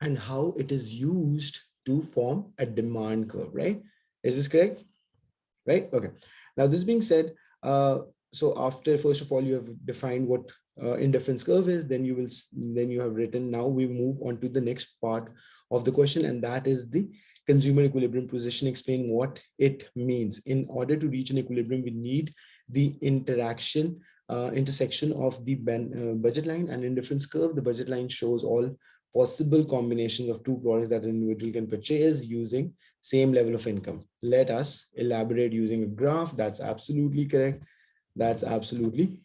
and how it is used to form a demand curve, right? Is this correct? Right? Okay. Now, this being said, so after, first of all, you have defined what indifference curve is, then then you have written. Now we move on to the next part of the question, and that is the consumer equilibrium position. Explain what it means. In order to reach an equilibrium, we need the intersection of the budget line and indifference curve. The budget line shows all possible combinations of two products that an individual can purchase using same level of income. Let us elaborate using a graph. That's absolutely correct. That's absolutely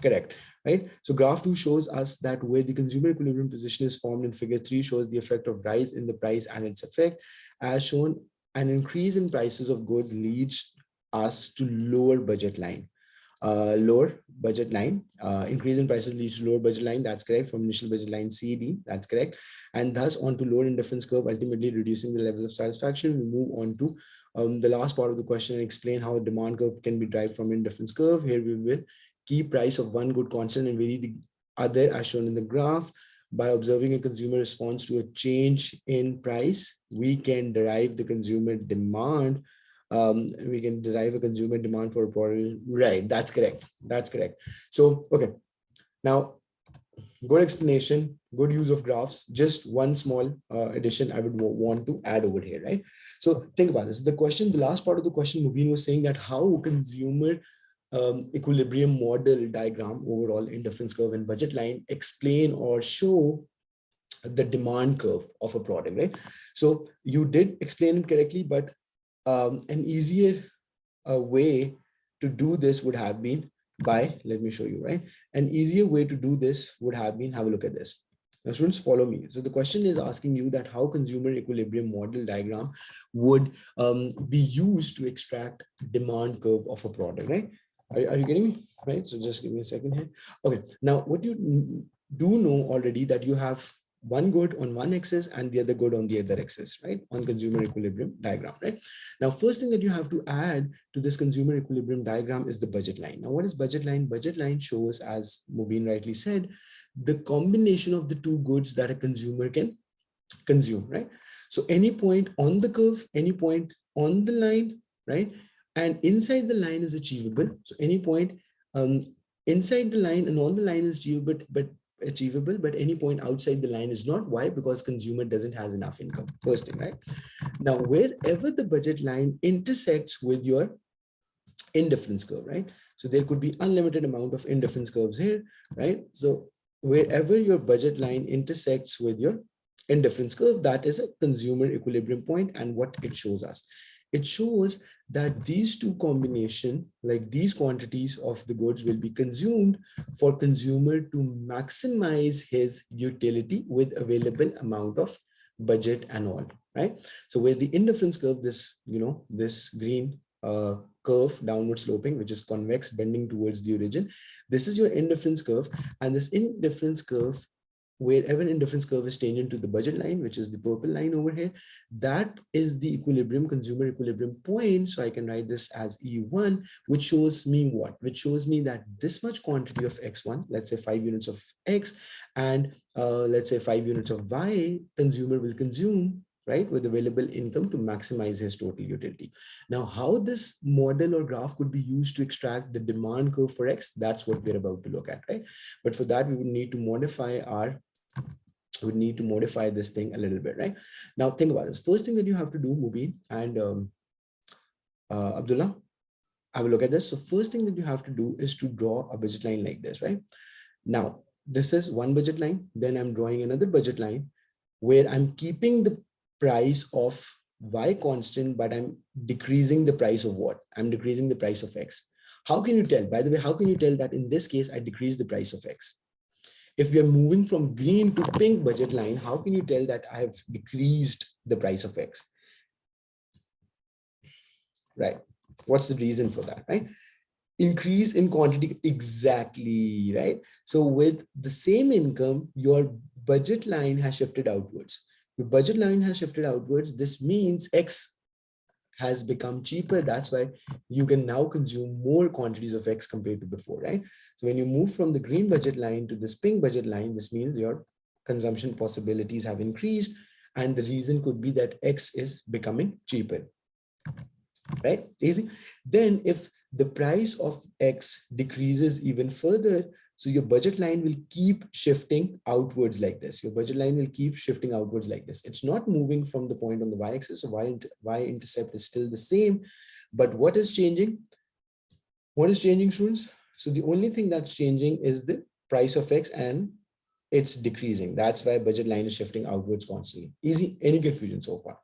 correct, right? So graph 2 shows us that where the consumer equilibrium position is formed in figure 3 shows the effect of rise in the price and its effect. As shown, an increase in prices of goods leads us to lower budget line. Increase in prices leads to lower budget line. That's correct. From initial budget line CD, that's correct. And thus on to lower indifference curve, ultimately reducing the level of satisfaction. We move on to the last part of the question and explain how a demand curve can be derived from indifference curve. Here we will keep price of one good constant and vary the other as shown in the graph. By observing a consumer response to a change in price, we can derive the consumer demand. We can derive a consumer demand for a product. Right, that's correct. That's correct. So, okay. Now, good explanation, good use of graphs. Just one small addition I would want to add over here, right? So think about this. The last part of the question, Mubin was saying that how consumer equilibrium model diagram, overall indifference curve and budget line explain or show the demand curve of a product, right? So you did explain it correctly, but an easier way to do this would have been by, let me show you, right? An easier way to do this would have been, have a look at this. Now students, follow me. So the question is asking you that how consumer equilibrium model diagram would be used to extract demand curve of a product, right? Are you getting me? Right? So just give me a second here. Okay. Now, what you do know already that you have one good on one axis and the other good on the other axis, right? On consumer equilibrium diagram, right? Now, first thing that you have to add to this consumer equilibrium diagram is the budget line. Now, what is budget line? Budget line shows, as Mubin rightly said, the combination of the two goods that a consumer can consume, right? So any point on the curve, any point on the line, right? And inside the line is achievable. So any point inside the line and on the line is achievable, but any point outside the line is not. Why? Because consumer doesn't has enough income. First thing, right? Now, wherever the budget line intersects with your indifference curve, right? So there could be unlimited amount of indifference curves here, right? So wherever your budget line intersects with your indifference curve, that is a consumer equilibrium point. And what it shows us, it shows that these two combination, like these quantities of the goods will be consumed for consumer to maximize his utility with available amount of budget and all, right? So where the indifference curve, this, this green curve, downward sloping, which is convex, bending towards the origin, this is your indifference curve. And this indifference curve, wherever indifference curve is tangent to the budget line, which is the purple line over here, that is the equilibrium, consumer equilibrium point. So I can write this as E1, which shows me what? Which shows me that this much quantity of X1, let's say 5 units of X, and let's say 5 units of Y, consumer will consume, right, with available income to maximize his total utility. Now, how this model or graph could be used to extract the demand curve for X, that's what we're about to look at, right? But for that, we would need to modify this thing a little bit, right? Now, think about this. First thing that you have to do, Mubin and Abdullah, have a look at this. So first thing that you have to do is to draw a budget line like this, right? Now, this is one budget line. Then I'm drawing another budget line where I'm keeping the price of Y constant, but I'm decreasing the price of what? I'm decreasing the price of X. How can you tell? By the way, how can you tell that in this case, I decrease the price of X? If we are moving from green to pink budget line, how can you tell that I have decreased the price of X? Right. What's the reason for that, right? Increase in quantity, exactly, right? So with the same income, your budget line has shifted outwards. Your budget line has shifted outwards. This means X has become cheaper. That's why you can now consume more quantities of X compared to before, right? So when you move from the green budget line to this pink budget line, this means your consumption possibilities have increased, and the reason could be that X is becoming cheaper, right? Easy. Then if the price of X decreases even further, so your budget line will keep shifting outwards like this. Your budget line will keep shifting outwards like this. It's not moving from the point on the y-axis, so y-intercept is still the same. But what is changing? What is changing, students? So the only thing that's changing is the price of X, and it's decreasing. That's why budget line is shifting outwards constantly. Easy. Any confusion so far?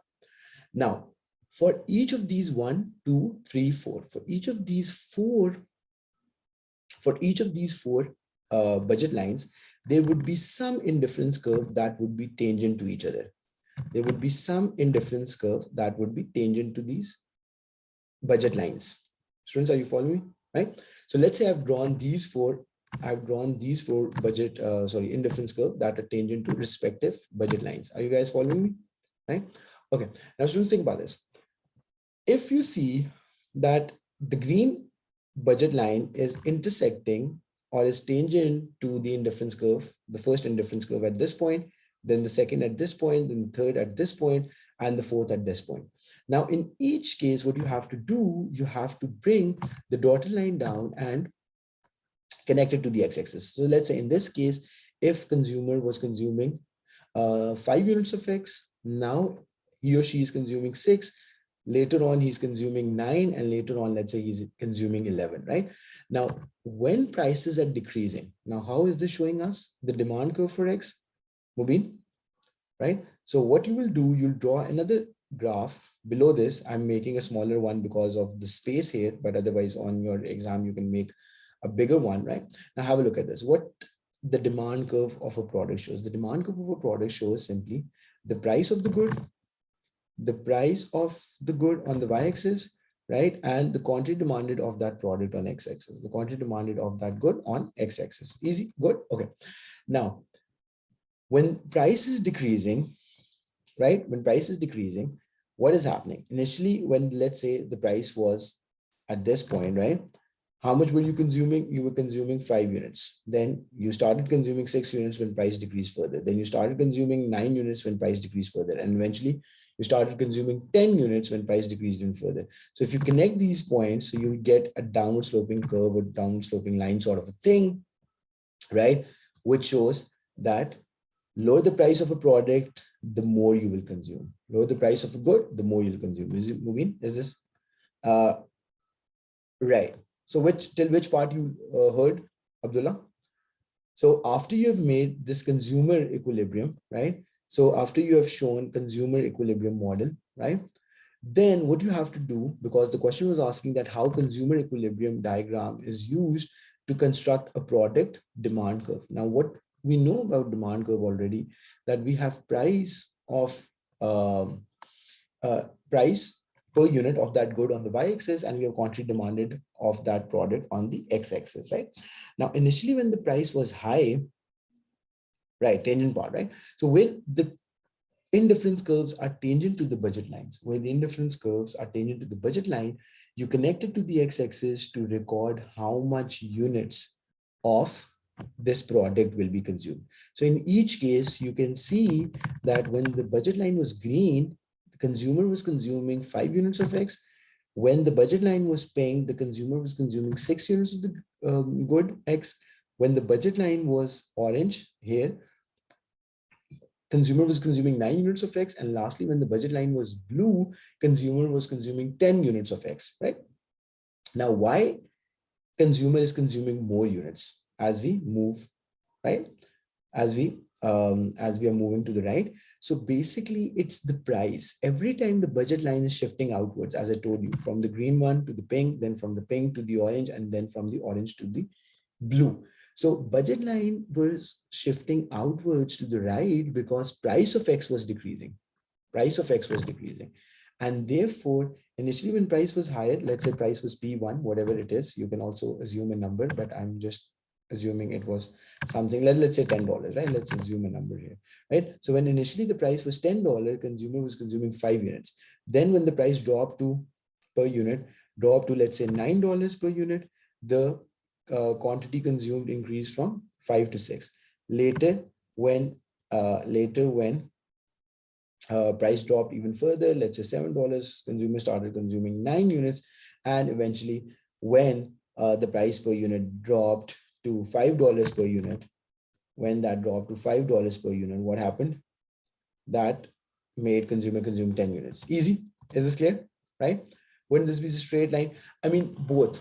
Now, for each of these 1, 2, 3, 4, for each of these four budget lines, there would be some indifference curve that would be tangent to each other. There would be some indifference curve that would be tangent to these budget lines. Students, are you following me? Right? So let's say I've drawn these four budget, indifference curve that are tangent to respective budget lines. Are you guys following me? Right? Okay. Now, students, think about this. If you see that the green budget line is intersecting or is tangent to the indifference curve, the first indifference curve at this point, then the second at this point, then the third at this point, and the fourth at this point. Now, in each case, what you have to do, you have to bring the dotted line down and connect it to the x-axis. So let's say in this case, if consumer was consuming 5 units of X, now he or she is consuming 6, later on he's consuming 9, and later on, let's say he's consuming 11, right? Now, when prices are decreasing, now how is this showing us the demand curve for X? Mubin, right? So what you will do, you'll draw another graph below this. I'm making a smaller one because of the space here, but otherwise on your exam, you can make a bigger one, right? Now have a look at this. What the demand curve of a product shows. The demand curve of a product shows simply the price of the good, on the y-axis, right? And the quantity demanded of that product on x-axis, the quantity demanded of that good on x-axis. Easy, good, okay. Now, when price is decreasing, right? When price is decreasing, what is happening? Initially, when let's say the price was at this point, right? How much were you consuming? You were consuming 5 units. Then you started consuming 6 units when price decreased further. Then you started consuming 9 units when price decreased further. And eventually you started consuming 10 units when price decreased even further. So if you connect these points, so you get a downward sloping curve or downward sloping line sort of a thing, right? Which shows that lower the price of a product, the more you will consume. Lower the price of a good, the more you'll consume. Is it moving? Is this right? So till which part you heard, Abdullah? So after you have made this consumer equilibrium, right? So after you have shown consumer equilibrium model, right? Then what you have to do, because the question was asking that how consumer equilibrium diagram is used to construct a product demand curve. Now, what we know about demand curve already, that we have price per unit of that good on the y-axis, and we have quantity demanded of that product on the x-axis, right? Now, initially when the price was high, right, tangent part, right? So when the indifference curves are tangent to the budget lines, when the indifference curves are tangent to the budget line, you connect it to the x-axis to record how much units of this product will be consumed. So in each case, you can see that when the budget line was green, the consumer was consuming 5 units of X. When the budget line was pink, the consumer was consuming 6 units of the good X. When the budget line was orange here, consumer was consuming 9 units of X. And lastly, when the budget line was blue, consumer was consuming 10 units of X, right? Now, why consumer is consuming more units as we move, right? As we are moving to the right. So basically it's the price. Every time the budget line is shifting outwards, as I told you, from the green one to the pink, then from the pink to the orange, and then from the orange to the blue. So budget line was shifting outwards to the right because price of X was decreasing. Price of X was decreasing. And therefore, initially when price was higher, let's say price was P1, whatever it is, you can also assume a number, but I'm just assuming it was something, let's say $10, right? Let's assume a number here, right? So when initially the price was $10, consumer was consuming 5 units. Then when the price dropped to per unit, dropped to let's say $9 per unit, the quantity consumed increased from 5 to 6. Later, when Later, when price dropped even further, let's say $7, consumers started consuming 9 units. And eventually, when the price per unit dropped to $5 per unit, when that dropped to $5 per unit, what happened? That made consumer consume 10 units. Easy. Is this clear? Right? Wouldn't this be a straight line? I mean, both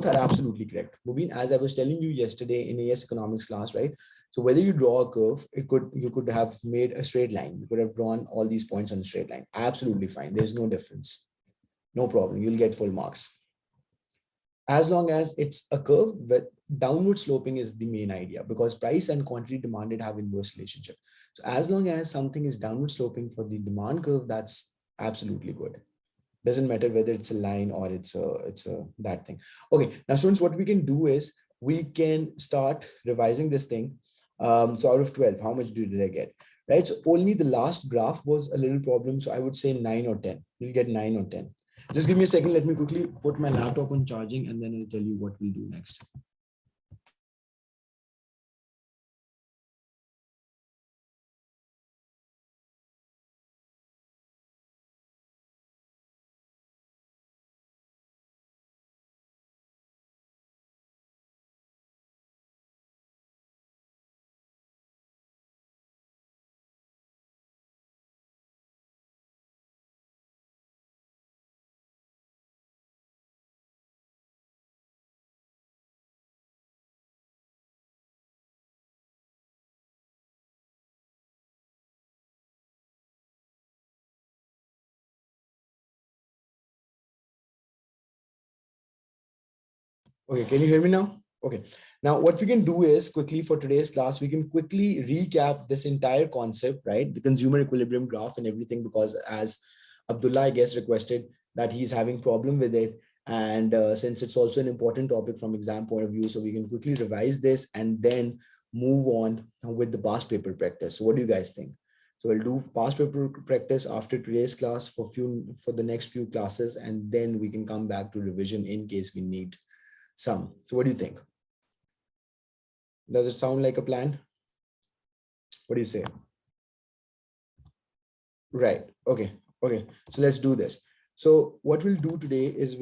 are absolutely correct. Mubin, as I was telling you yesterday in AS economics class, right? So whether you draw a curve, you could have made a straight line. You could have drawn all these points on a straight line. Absolutely fine. There's no difference. No problem. You'll get full marks. As long as it's a curve, with downward sloping is the main idea, because price and quantity demanded have inverse relationship. So as long as something is downward sloping for the demand curve, that's absolutely good. Doesn't matter whether it's a line or it's a that thing. Okay, now students, what we can do is we can start revising this thing. So out of 12, how much did I get? Right, so only the last graph was a little problem. So I would say 9 or 10. You'll get 9 or 10. Just give me a second. Let me quickly put my laptop on charging, and then I'll tell you what we'll do next. Okay, can you hear me now? Okay. Now, what we can do is quickly for today's class, we can quickly recap this entire concept, right? The consumer equilibrium graph and everything, because as Abdullah, I guess, requested that he's having problem with it. And since it's also an important topic from exam point of view, so we can quickly revise this and then move on with the past paper practice. So what do you guys think? So we'll do past paper practice after today's class for the next few classes, and then we can come back to revision in case we need some. So what do you think? Does it sound like a plan? What do you say? Right. Okay. Okay. So let's do this. So what we'll do today is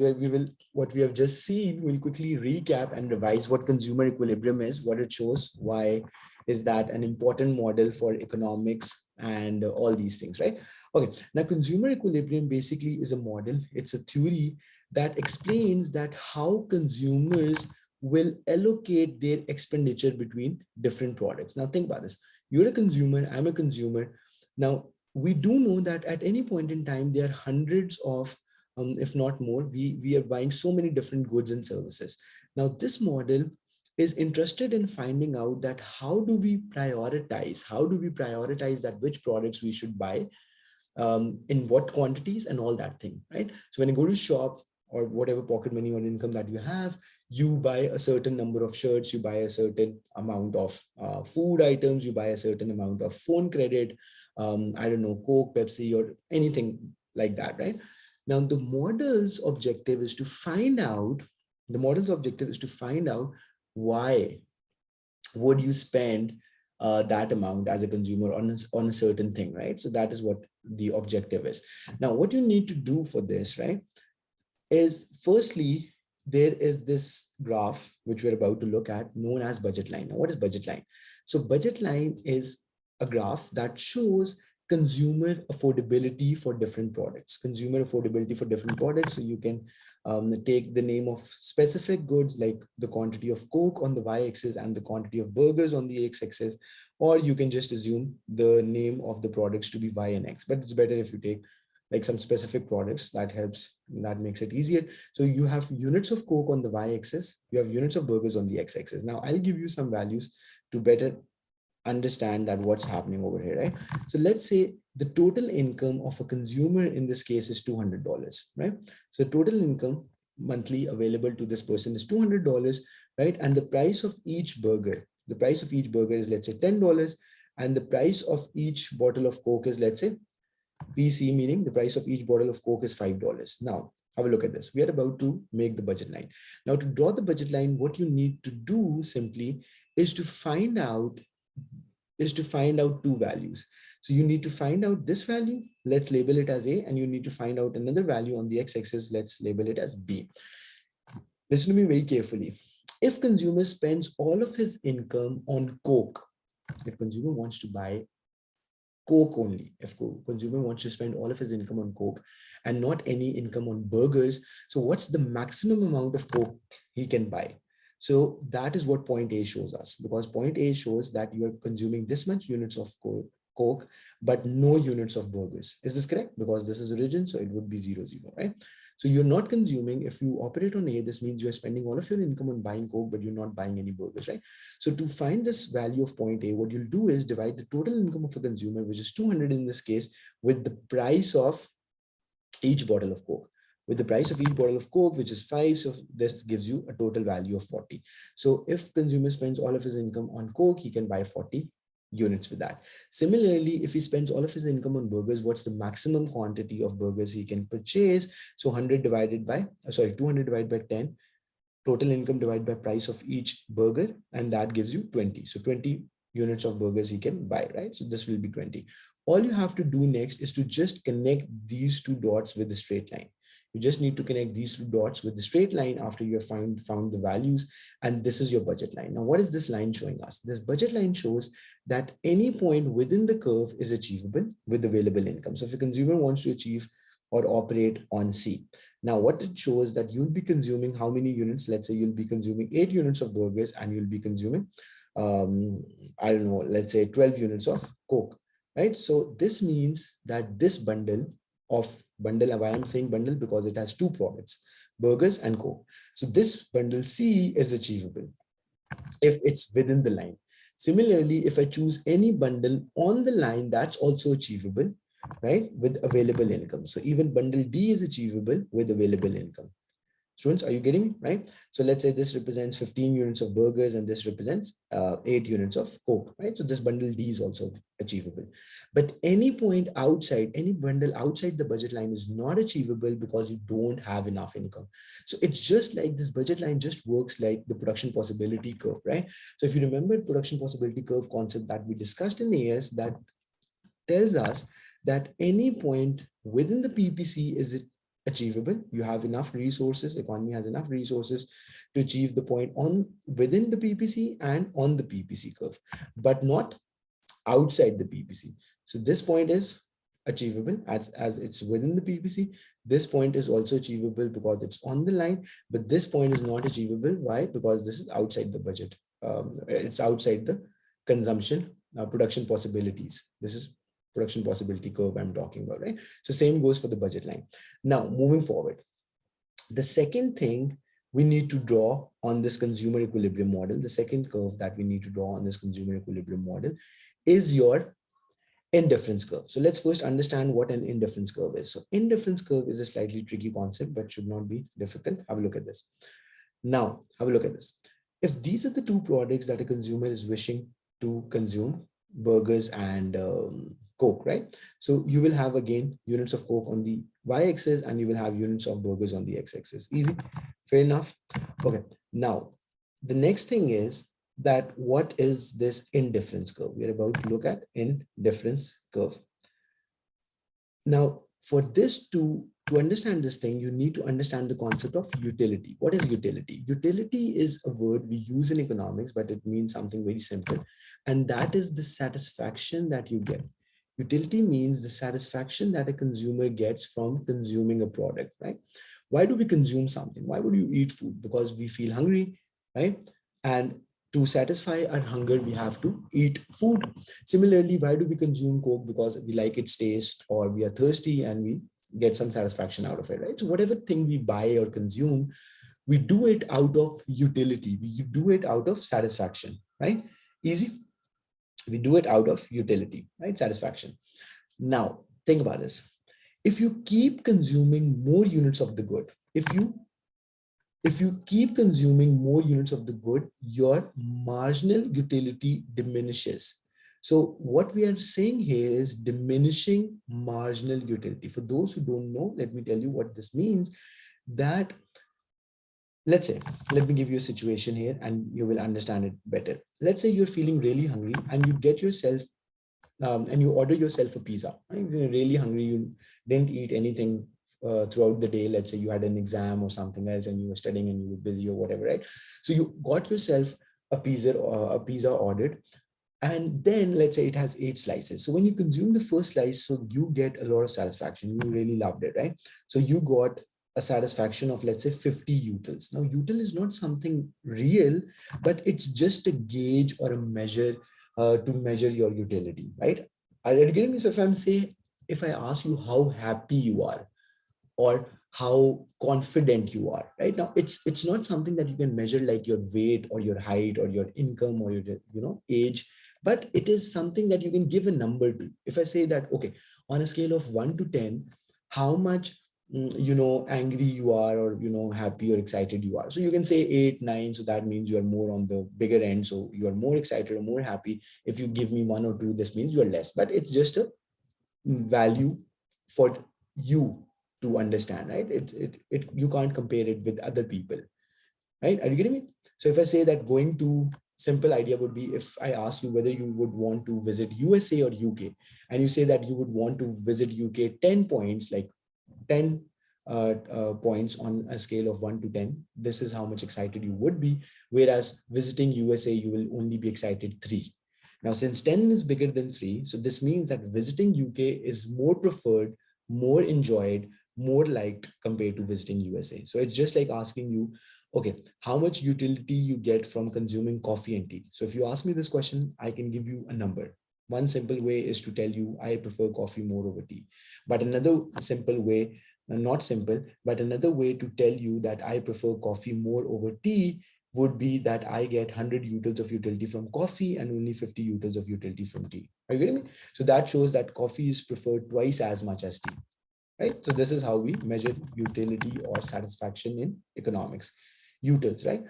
what we have just seen, we'll quickly recap and revise what consumer equilibrium is, what it shows, why is that an important model for economics and all these things, right? Okay. Now, consumer equilibrium basically is a model. It's a theory that explains that how consumers will allocate their expenditure between different products. Now, think about this. You're a consumer, I'm a consumer. Now, we do know that at any point in time, there are hundreds of, if not more, we are buying so many different goods and services. Now, this model is interested in finding out that how do we prioritize that which products we should buy, in what quantities and all that thing, right? So when you go to shop or whatever pocket money or income that you have, you buy a certain number of shirts, you buy a certain amount of food items, you buy a certain amount of phone credit, I don't know, Coke, Pepsi, or anything like that, right? Now, the model's objective is to find out why would you spend that amount as a consumer on a certain thing, right? So that is what the objective is. Now, what you need to do for this, right, is firstly, there is this graph which we're about to look at known as budget line. Now, what is budget line? So budget line is a graph that shows consumer affordability for different products, So you can take the name of specific goods like the quantity of Coke on the y-axis and the quantity of burgers on the x-axis, or you can just assume the name of the products to be y and x. But it's better if you take like some specific products. That makes it easier. So you have units of Coke on the y-axis, you have units of burgers on the x-axis. Now I'll give you some values to better understand that what's happening over here, right? So let's say the total income of a consumer in this case is $200, right? So total income monthly available to this person is $200, right? And the price of each burger is, let's say, $10, and the price of each bottle of Coke is, let's say, PC, meaning the price of each bottle of Coke is $5. Now, have a look at this. We are about to make the budget line. Now, to draw the budget line, what you need to do simply is to find out is to find out two values. So you need to find out this value, let's label it as A, and you need to find out another value on the x-axis, let's label it as B. Listen to me very carefully. If consumer spends all of his income on Coke, if consumer wants to buy Coke only, if consumer wants to spend all of his income on Coke and not any income on burgers, so what's the maximum amount of Coke he can buy? So that is what point A shows us, because point A shows that you are consuming this much units of Coke, but no units of burgers. Is this correct? Because this is origin, so it would be 0, 0, right? So you're not consuming, if you operate on A, this means you're spending all of your income on buying Coke, but you're not buying any burgers, right? So to find this value of point A, what you'll do is divide the total income of a consumer, which is 200 in this case, with the price of each bottle of Coke. With the price of each bottle of Coke, which is 5, so this gives you a total value of 40. So if consumer spends all of his income on Coke, he can buy 40 units with that. Similarly, if he spends all of his income on burgers, what's the maximum quantity of burgers he can purchase? So 200 divided by 10, total income divided by price of each burger, and that gives you 20. So 20 units of burgers he can buy, right? So this will be 20. All you have to do next is to just connect these two dots with the straight line. You just need to connect these two dots with the straight line after you have found the values, and this is your budget line. Now, what is this line showing us? This budget line shows that any point within the curve is achievable with available income. So if a consumer wants to achieve or operate on C, now what it shows that you'll be consuming how many units? Let's say you'll be consuming 8 units of burgers, and you'll be consuming, I don't know, let's say 12 units of Coke, right? So this means that this bundle, why I'm saying bundle, because it has two products, burgers and Coke. So this bundle C is achievable if it's within the line. Similarly, if I choose any bundle on the line, that's also achievable, right, with available income. So even bundle D is achievable with available income. Students, are you getting me, right? So let's say this represents 15 units of burgers and this represents 8 units of Coke, right? So this bundle D is also achievable. But any point outside, any bundle outside the budget line is not achievable because you don't have enough income. So it's just like this budget line just works like the production possibility curve, right? So if you remember production possibility curve concept that we discussed in AS, that tells us that any point within the PPC is achievable. You have enough resources, economy has enough resources to achieve the point within the PPC and on the PPC curve, but not outside the PPC. So this point is achievable as it's within the PPC. This point is also achievable because it's on the line, but this point is not achievable. Why? Because this is outside the budget. It's outside the consumption production possibilities. This is production possibility curve I'm talking about, right? So same goes for the budget line. Now, moving forward, the second thing we need to draw on this consumer equilibrium model, the second curve that we need to draw on this consumer equilibrium model is your indifference curve. So let's first understand what an indifference curve is. So indifference curve is a slightly tricky concept, but should not be difficult. Have a look at this. Now, have a look at this. If these are the two products that a consumer is wishing to consume, burgers and Coke, right? So you will have again units of Coke on the y-axis and you will have units of burgers on the x-axis. Easy, fair enough. Okay, now the next thing is that what is this indifference curve? We're about to look at indifference curve. Now, for this to understand this thing, you need to understand the concept of utility. What is utility? Utility is a word we use in economics, but it means something very simple. And that is the satisfaction that you get. Utility means the satisfaction that a consumer gets from consuming a product, right? Why do we consume something? Why would you eat food? Because we feel hungry, right? And to satisfy our hunger, we have to eat food. Similarly, why do we consume Coke? Because we like its taste, or we are thirsty and we get some satisfaction out of it, right? So whatever thing we buy or consume, we do it out of utility. We do it out of satisfaction, right? Easy. We do it out of utility, right? Satisfaction. Now, think about this. If you keep consuming more units of the good, if you keep consuming more units of the good, your marginal utility diminishes. So what we are saying here is diminishing marginal utility. For those who don't know, let me tell you what this means. That let's say, let me give you a situation here and you will understand it better. Let's say you're feeling really hungry and you get yourself and you order yourself a pizza. Right? You're really hungry, you didn't eat anything throughout the day. Let's say you had an exam or something else and you were studying and you were busy or whatever, right? So you got yourself a pizza ordered, and then let's say it has 8 slices. So when you consume the first slice, so you get a lot of satisfaction. You really loved it, right? So you got a satisfaction of, let's say, 50 utils. Now, util is not something real, but it's just a gauge or a measure to measure your utility, right? Are you getting me? So if I ask you how happy you are, or how confident you are, right? Now it's not something that you can measure like your weight or your height or your income or your age, but it is something that you can give a number to. If I say that, okay, on a scale of 1 to 10, how much angry you are, or happy or excited you are, so you can say 8, 9, so that means you are more on the bigger end, so you are more excited or more happy. If you give me 1 or 2, this means you are less, but it's just a value for you to understand, right? You can't compare it with other people, right? Are you getting me? So if I say that, going to simple idea would be, if I ask you whether you would want to visit USA or UK, and you say that you would want to visit UK 10 points, like 10 points on a scale of 1 to 10, this is how much excited you would be. Whereas visiting USA, you will only be excited 3. Now, since 10 is bigger than 3, so this means that visiting UK is more preferred, more enjoyed, more liked compared to visiting USA. So it's just like asking you, okay, how much utility you get from consuming coffee and tea. So if you ask me this question, I can give you a number. One simple way is to tell you I prefer coffee more over tea. But another simple way, not simple, but another way to tell you that I prefer coffee more over tea would be that I get 100 utils of utility from coffee and only 50 utils of utility from tea. Are you getting me? So that shows that coffee is preferred twice as much as tea, right? So this is how we measure utility or satisfaction in economics. Utils, right?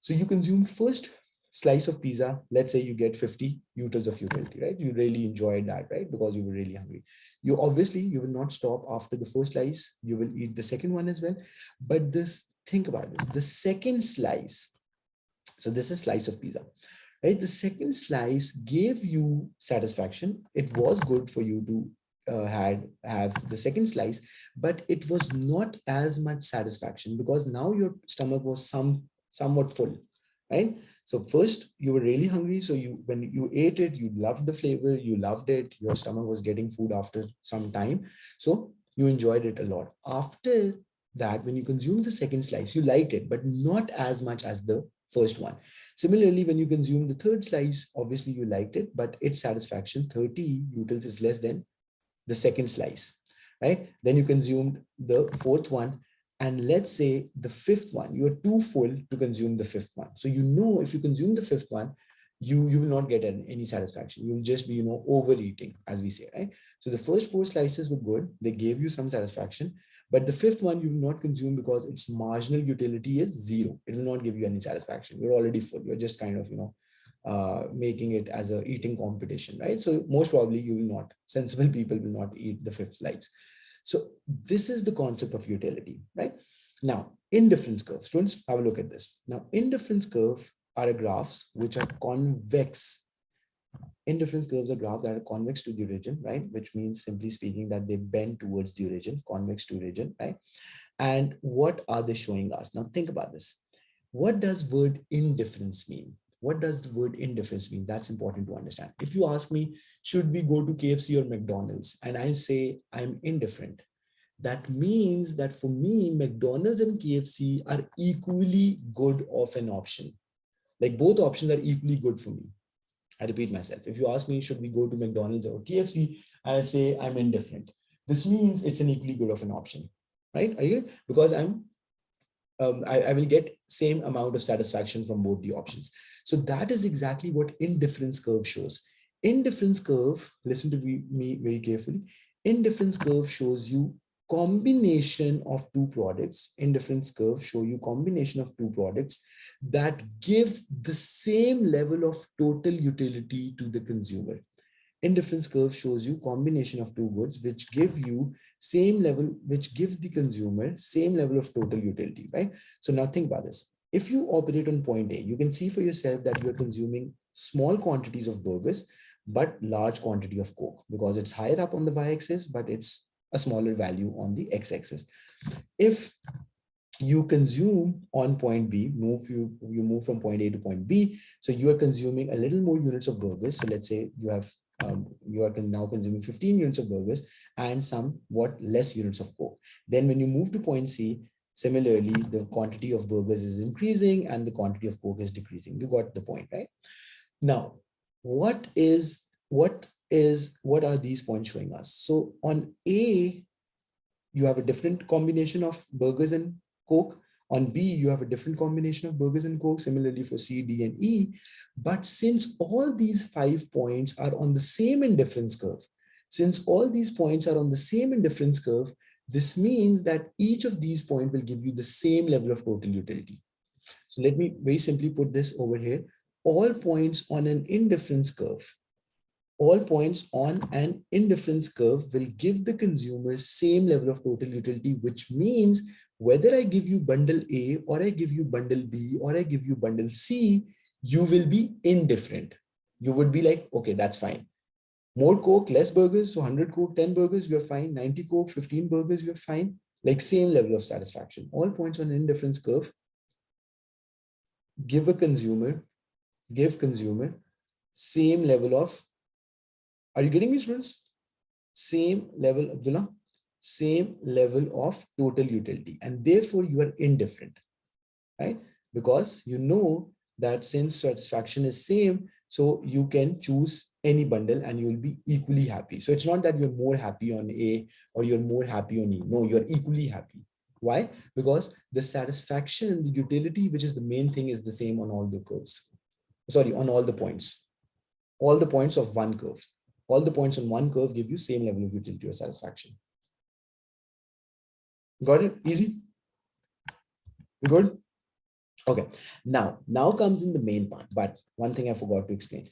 So you consume first slice of pizza. Let's say you get 50 utils of utility, right? You really enjoyed that, right? Because you were really hungry. You will not stop after the first slice. You will eat the second one as well. But think about this, the second slice. So this is slice of pizza, right? The second slice gave you satisfaction. It was good for you to have the second slice, but it was not as much satisfaction because now your stomach was somewhat full, right? So first you were really hungry, so when you ate it, you loved the flavor, you loved it, your stomach was getting food after some time, so you enjoyed it a lot. After that, when you consumed the second slice, you liked it, but not as much as the first one. Similarly, when you consume the third slice, obviously you liked it, but its satisfaction, 30 utils, is less than the second slice, right? Then you consumed the fourth one, and let's say the fifth one, you are too full to consume the fifth one. So if you consume the fifth one, you will not get any satisfaction. You will just be overeating, as we say, right? So the first 4 slices were good, they gave you some satisfaction, but the fifth one you will not consume because its marginal utility is 0. It will not give you any satisfaction. You're already full. You're just kind of making it as a eating competition, right? So most probably you will not, sensible people will not eat the fifth slice. So this is the concept of utility, right? Now, indifference curve. Students, have a look at this. Now, indifference curve are graphs which are convex. Indifference curves are graphs that are convex to the origin, right? Which means, simply speaking, that they bend towards the origin, convex to origin, right? And what are they showing us? Now, think about this. What does word indifference mean? What does the word indifference mean? That's important to understand. If you ask me, should we go to KFC or McDonald's? And I say, I'm indifferent. That means that for me, McDonald's and KFC are equally good of an option. Like both options are equally good for me. I repeat myself. If you ask me, should we go to McDonald's or KFC? I say, I'm indifferent. This means it's an equally good of an option, right? Are you? Because I will get same amount of satisfaction from both the options. So that is exactly what indifference curve shows. Indifference curve, listen to me very carefully. Indifference curve shows you combination of two products. Indifference curve show you combination of two products that give the same level of total utility to the consumer. Indifference curve shows you combination of two goods which give you same level, which give the consumer same level of total utility, right? So now think about this. If you operate on point A, you can see for yourself that you're consuming small quantities of burgers, but large quantity of Coke because it's higher up on the y-axis, but it's a smaller value on the x-axis. If you consume on point B, you move from point A to point B, so you are consuming a little more units of burgers. So let's say you are now consuming 15 units of burgers and somewhat less units of Coke. Then when you move to point C, similarly, the quantity of burgers is increasing and the quantity of Coke is decreasing. You got the point, right? Now, what are these points showing us? So on A, you have a different combination of burgers and Coke. On B, you have a different combination of burgers and Coke, similarly for C, D, and E. But since all these 5 points are on the same indifference curve, this means that each of these points will give you the same level of total utility. So let me very simply put this over here. All points on an indifference curve will give the consumer same level of total utility, which means whether I give you bundle A or I give you bundle B or I give you bundle C, you will be indifferent. You would be like, okay, that's fine. More Coke, less burgers. So 100 Coke, 10 burgers, you're fine. 90 Coke, 15 burgers, you're fine. Like same level of satisfaction. All points on an indifference curve give consumer same level of, are you getting me, students? Same level, Abdullah, same level of total utility. And therefore you are indifferent, right? Because you know that since satisfaction is same, so you can choose any bundle and you'll be equally happy. So it's not that you're more happy on A or you're more happy on E. No, you're equally happy. Why? Because the satisfaction and the utility, which is the main thing, is the same on all the curves. Sorry, on all the points. All the points of one curve. All the points on one curve give you same level of utility or satisfaction. Got it? Easy? Good? Okay. Now comes in the main part, but one thing I forgot to explain.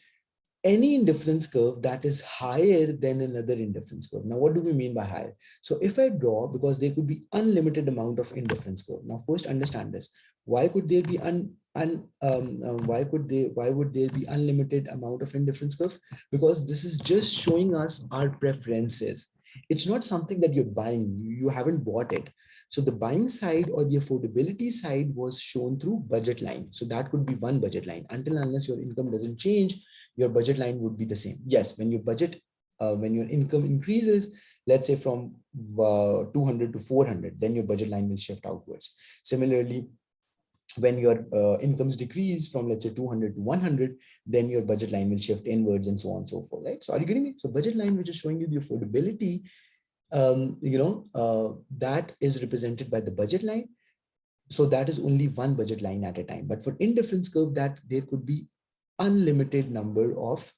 Any indifference curve that is higher than another indifference curve. Now, what do we mean by higher? So if I draw, because there could be unlimited amount of indifference curve. Now, first understand this. Why could there be why would there be unlimited amount of indifference curve? Because this is just showing us our preferences. It's not something that you're buying. You haven't bought it. So the buying side or the affordability side was shown through budget line. So that could be one budget line. Until unless your income doesn't change, your budget line would be the same. Yes, when your budget, when your income increases, let's say from 200 to 400, then your budget line will shift outwards. Similarly, when your incomes decrease from, let's say, 200 to 100, then your budget line will shift inwards and so on and so forth, right? So are you getting me? So budget line, which is showing you the affordability, that is represented by the budget line. So that is only one budget line at a time. But for indifference curve, that there could be unlimited number of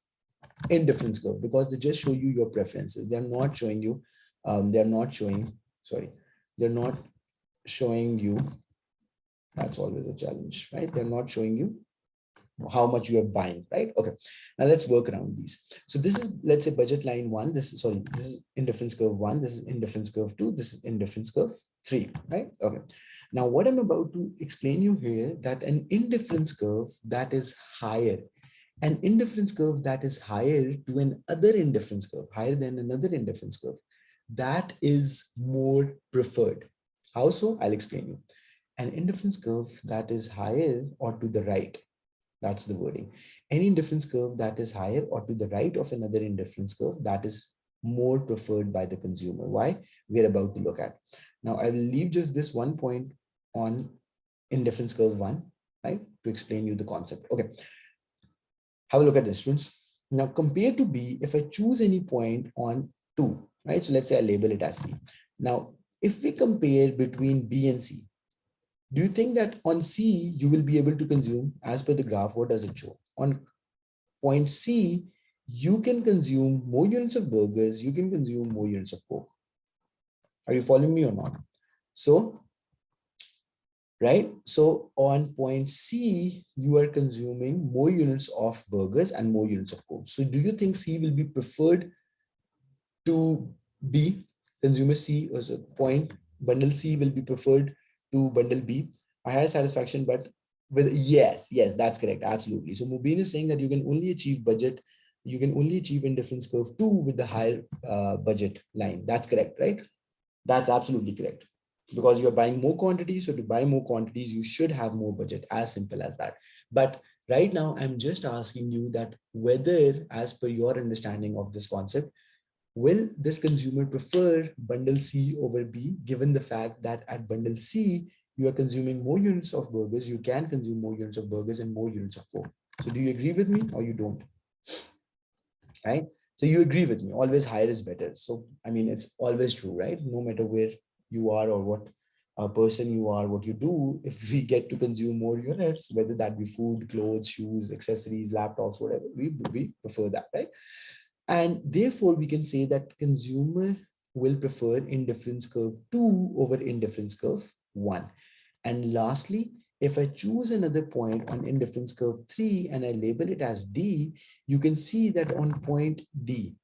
indifference curve because they just show you your preferences. They're not showing you, they're not showing you, that's always a challenge, right? They're not showing you how much you are buying, right? Okay, now let's work around these. So this is, let's say, budget line 1. This is indifference curve 1. This is indifference curve 2. This is indifference curve 3, right? Okay. Now what I'm about to explain you here, that an indifference curve that is higher, an indifference curve that is higher to another indifference curve, higher than another indifference curve, that is more preferred. How so? I'll explain you. An indifference curve that is higher or to the right, that's the wording. Any indifference curve that is higher or to the right of another indifference curve, that is more preferred by the consumer. Why? We're about to look at. Now, I will leave just this one point on indifference curve 1, right, to explain you the concept. Okay. Have a look at this, students. Now, compared to B, if I choose any point on 2, right? So let's say I label it as C. Now, if we compare between B and C, do you think that on C, you will be able to consume, as per the graph, what does it show? On point C, you can consume more units of burgers, you can consume more units of Coke. Are you following me or not? So right? So on point C, you are consuming more units of burgers and more units of Coke. So do you think C will be preferred to B? Consumer C, or so point bundle C will be preferred to bundle B. A higher satisfaction, but with yes, that's correct. Absolutely. So Mubin is saying that you can only achieve budget, you can only achieve indifference curve 2 with the higher budget line. That's correct, right? That's absolutely correct. Because you're buying more quantities. So to buy more quantities, you should have more budget, as simple as that. But right now, I'm just asking you that whether, as per your understanding of this concept, will this consumer prefer bundle C over B, given the fact that at bundle C, you are consuming more units of burgers, you can consume more units of burgers and more units of Coke. So do you agree with me or you don't? Right? So you agree with me, always higher is better. So, I mean, it's always true, right? No matter where you are or what person you are, what you do, if we get to consume more units, whether that be food, clothes, shoes, accessories, laptops, whatever, we prefer that, right? And therefore, we can say that consumer will prefer indifference curve 2 over indifference curve 1. And lastly, if I choose another point on indifference curve 3 and I label it as D, you can see that on point D,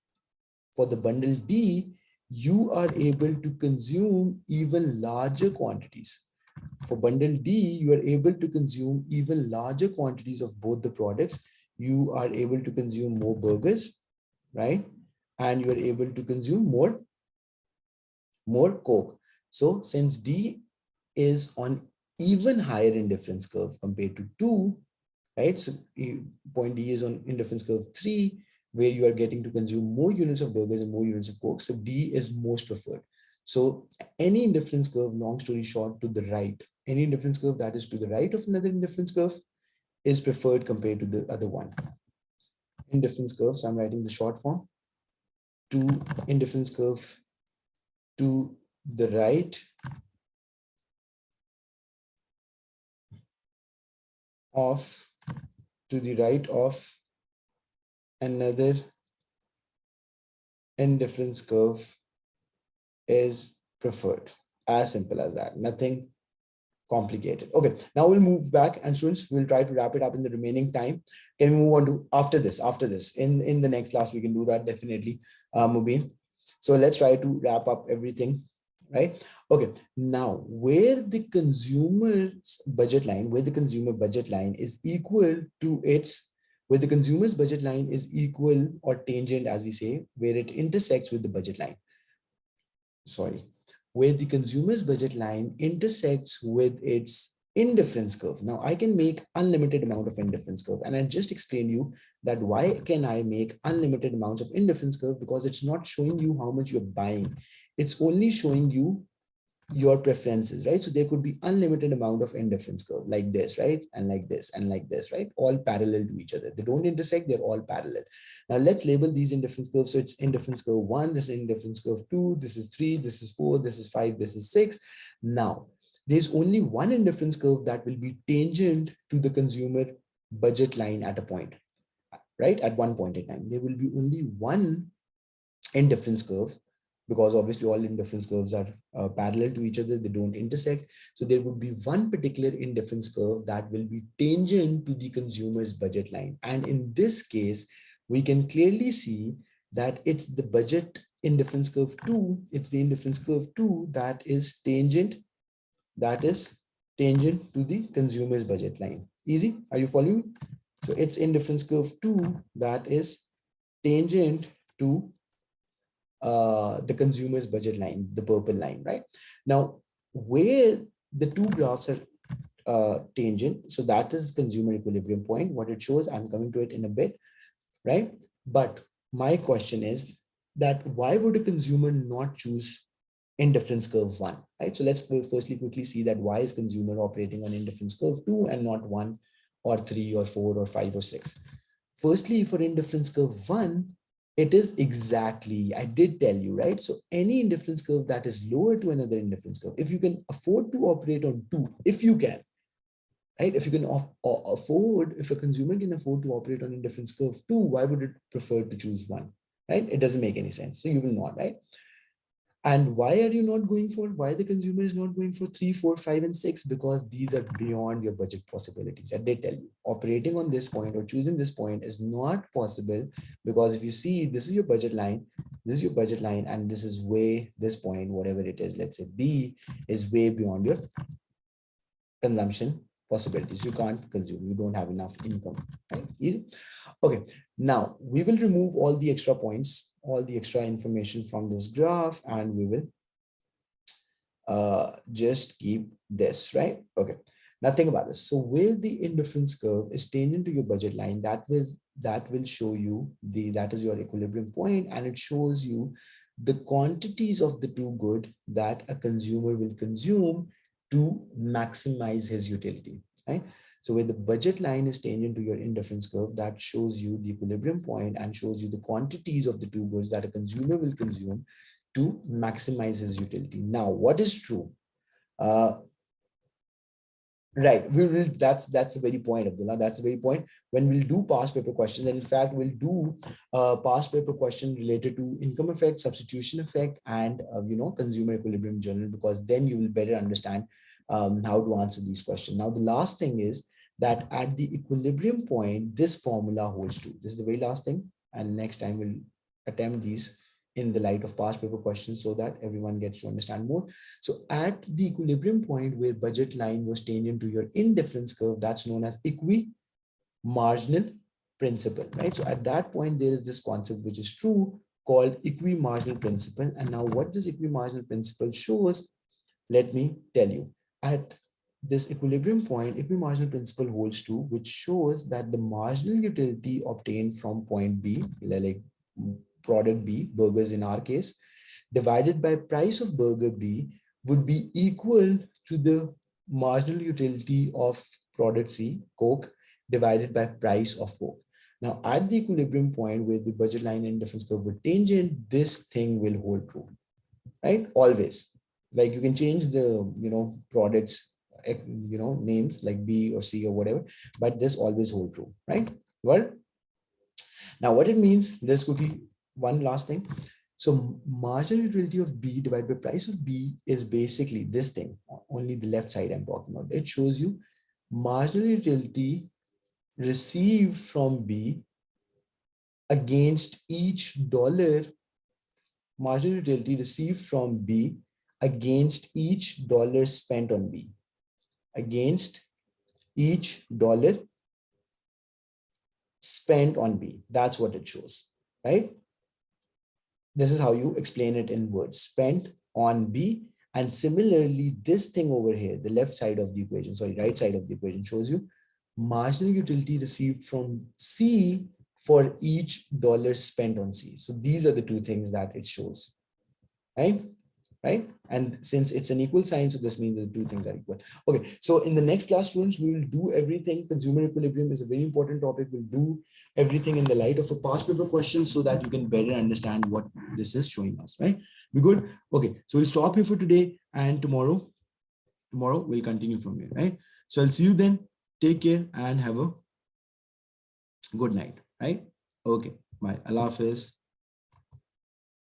for the bundle D, you are able to consume even larger quantities. For bundle D, you are able to consume even larger quantities of both the products. You are able to consume more burgers, right? And you are able to consume more Coke. So since D is on even higher indifference curve compared to 2, right? So point D is on indifference curve 3, where you are getting to consume more units of burgers and more units of Coke. So D is most preferred. So any indifference curve, long story short, to the right, any indifference curve that is to the right of another indifference curve is preferred compared to the other one. Indifference curve, so I'm writing the short form, to indifference curve to the right of another indifference curve is preferred. As simple as that. Nothing complicated. Okay, now we'll move back, and students, we'll try to wrap it up in the remaining time. Can we move on to after this? In the next class, we can do that definitely, Mubin. So let's try to wrap up everything, right? Okay, now where the consumer's budget line, is equal to its, where the consumer's budget line is equal or tangent, as we say, where it intersects with the budget line. Sorry, where the consumer's budget line intersects with its indifference curve. Now I can make unlimited amount of indifference curve, and I just explained you that why can I make unlimited amounts of indifference curve, because it's not showing you how much you're buying. It's only showing you your preferences, right? So there could be unlimited amount of indifference curve like this, right? And like this and like this, right? All parallel to each other. They don't intersect, they're all parallel. Now let's label these indifference curves. So it's indifference curve 1, this is indifference curve 2, this is 3, this is 4, this is 5, this is 6. Now, there's only one indifference curve that will be tangent to the consumer budget line at a point, right? At one point in time, there will be only one indifference curve, because obviously all indifference curves are parallel to each other, they don't intersect. So there would be one particular indifference curve that will be tangent to the consumer's budget line. And in this case, we can clearly see that it's the budget indifference curve 2, it's the indifference curve 2 that is tangent to the consumer's budget line. Easy? Are you following me? So it's indifference curve 2 that is tangent to the consumer's budget line, the purple line, right? Now, where the two graphs are tangent, so that is consumer equilibrium point. What it shows, I'm coming to it in a bit, right? But my question is that why would a consumer not choose indifference curve 1, right? So let's firstly quickly see that why is consumer operating on indifference curve 2 and not 1 or 3 or 4 or 5 or 6. Firstly, for indifference curve 1, it is exactly, I did tell you, right? So any indifference curve that is lower to another indifference curve, if you can afford to operate on 2, if you can, right? If you can afford, if a consumer can afford to operate on indifference curve 2, why would it prefer to choose 1, right? It doesn't make any sense. So you will not, right? And why are you not going for, why the consumer is not going for 3, 4, 5, and 6? Because these are beyond your budget possibilities. I did tell you, operating on this point or choosing this point is not possible, because if you see, this is your budget line, this is your budget line, and this is way, this point, whatever it is, let's say B, is way beyond your consumption possibilities. You can't consume, you don't have enough income, right? Easy. Okay, now we will remove all the extra points, all the extra information from this graph, and we will just keep this, right? Okay, now think about this. So where the indifference curve is tangent to your budget line, that will show you that is your equilibrium point, and it shows you the quantities of the two good that a consumer will consume to maximize his utility, right? So where the budget line is tangent to your indifference curve, that shows you the equilibrium point and shows you the quantities of the two goods that a consumer will consume to maximize his utility. Now, what is true? Right, we will. That's the very point, Abdullah. That's the very point. When we'll do past paper questions, and in fact, we'll do past paper question related to income effect, substitution effect, and consumer equilibrium journal, because then you will better understand how to answer these questions. Now, the last thing is that at the equilibrium point, this formula holds true. This is the very last thing, and next time we'll attempt these in the light of past paper questions so that everyone gets to understand more. So at the equilibrium point where budget line was tangent to your indifference curve, that's known as equi-marginal principle, right? So at that point, there is this concept which is true called equi-marginal principle. And now what this equi-marginal principle shows, let me tell you. At this equilibrium point, equi-marginal principle holds true, which shows that the marginal utility obtained from point B, like product B, burgers in our case, divided by price of burger B would be equal to the marginal utility of product C, Coke, divided by price of Coke. Now, at the equilibrium point where the budget line and indifference curve were tangent, this thing will hold true, right? Always. Like you can change the, products, names like B or C or whatever, but this always hold true, right? Well, now what it means, let's quickly, one last thing. So marginal utility of B divided by price of B is basically this thing, only the left side I'm talking about. It shows you marginal utility received from B against each dollar, marginal utility received from B against each dollar spent on B, against each dollar spent on B. That's what it shows, right? This is how you explain it in words, spent on B. And similarly, this thing over here, the left side of the equation, sorry, right side of the equation shows you marginal utility received from C for each dollar spent on C. So these are the two things that it shows, right? Right? And since it's an equal sign, so this means the two things are equal. Okay, so in the next class, students, we will do everything. Consumer equilibrium is a very important topic. We'll do everything in the light of a past paper question so that you can better understand what this is showing us, right? Be good? Okay, so we'll stop here for today, and tomorrow we'll continue from here, right? So I'll see you then. Take care and have a good night, right? Okay, bye. Allah Hafiz.